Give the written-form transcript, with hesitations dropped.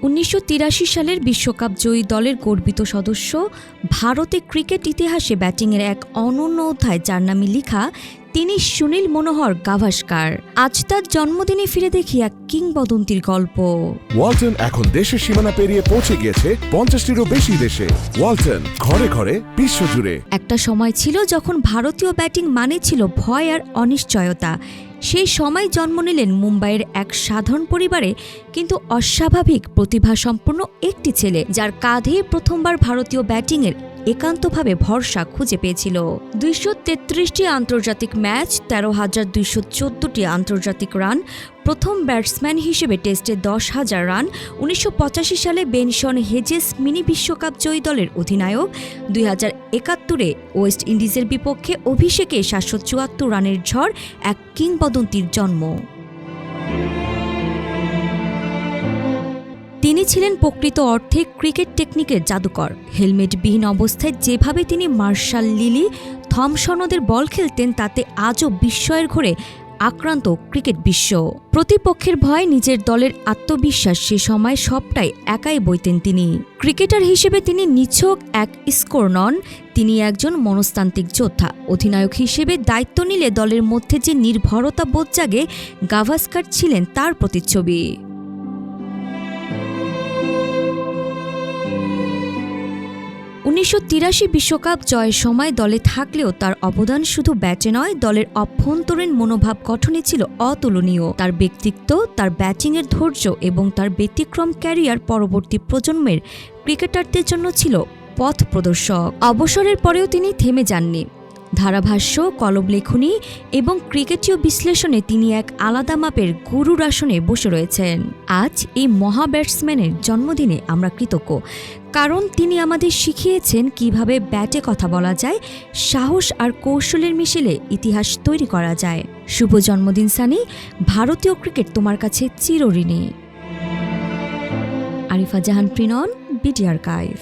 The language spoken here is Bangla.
1983 সালের বিশ্বকাপ জয়ী দলের গর্বিত সদস্য, ভারতে ক্রিকেট ইতিহাসে ব্যাটিংয়ের এক অনন্য অধ্যায় যার নামে লিখা, তিনি সুনীল মনোহর গাভাস্কার। আজ তার জন্মদিনে ফিরে দেখি এক কিংবদন্তির গল্প। ওয়ালটন এখন দেশের সীমানা পেরিয়ে পৌঁছে গিয়েছে 50টিরও বেশি দেশে। ওয়ালটন, ঘরে ঘরে, বিশ্বজুড়ে। একটা সময় ছিল যখন ভারতীয় ব্যাটিং মানে ছিল ভয় আর অনিশ্চয়তা। সেই সময় জন্ম নিলেন মুম্বাইয়ের এক সাধারণ পরিবারে, কিন্তু অস্বাভাবিক প্রতিভাসম্পন্ন একটি ছেলে, যার কাঁধে প্রথমবার ভারতীয় ব্যাটিংয়ের একান্তভাবে ভরসা খুঁজে পেয়েছিল। 233টি আন্তর্জাতিক ম্যাচ, 13,214টি আন্তর্জাতিক রান, প্রথম ব্যাটসম্যান হিসেবে টেস্টে 10,000 রান, 1985 সালে বেনসন হেজেস মিনি বিশ্বকাপ জয়ী দলের অধিনায়ক, 2071-এ ওয়েস্ট ইন্ডিজের বিপক্ষে অভিষেকে 774 রানের ঝড়, এক কিংবদন্তির জন্ম। তিনি ছিলেন প্রকৃত অর্থে ক্রিকেট টেকনিকের জাদুকর। হেলমেটবিহীন অবস্থায় যেভাবে তিনি মার্শাল লিলি, থমসনদের বল খেলতেন, তাতে আজও বিস্ময়ের ঘোরে আক্রান্ত ক্রিকেট বিশ্ব। প্রতিপক্ষের ভয়, নিজের দলের আত্মবিশ্বাস, সে সময় সবটাই একাই বইতেন তিনি। ক্রিকেটার হিসেবে তিনি নিছক এক স্কোর নন, তিনি একজন মনস্তান্ত্রিক যোদ্ধা। অধিনায়ক হিসেবে দায়িত্ব নিলে দলের মধ্যে যে নির্ভরতা বোধ জাগে, গাভাস্কার ছিলেন তার প্রতিচ্ছবি। 1983 বিশ্বকাপ জয়ের সময় দলে থাকলেও তার অবদান শুধু ব্যাটে নয়, দলের অভ্যন্তরীণ মনোভাব গঠনে ছিল অতুলনীয়। তার ব্যক্তিত্ব, তার ব্যাটিংয়ের ধৈর্য এবং তার ব্যতিক্রম ক্যারিয়ার পরবর্তী প্রজন্মের ক্রিকেটারদের জন্য ছিল পথ প্রদর্শক। অবসরের পরেও তিনি থেমে যাননি। ধারাভাষ্য, কলম লেখনী এবং ক্রিকেটীয় বিশ্লেষণে তিনি এক আলাদা মাপের গুরুর আসনে বসে রয়েছেন। আজ এই মহা ব্যাটসম্যানের জন্মদিনে আমরা কৃতজ্ঞ, কারণ তিনি আমাদের শিখিয়েছেন কিভাবে ব্যাটে কথা বলা যায়, সাহস আর কৌশলের মিশেলে ইতিহাস তৈরি করা যায়। শুভ জন্মদিন সানি, ভারতীয় ক্রিকেট তোমার কাছে চিরঋণী। আরিফা জাহান প্রিনন, বিডি আর্কাইভ।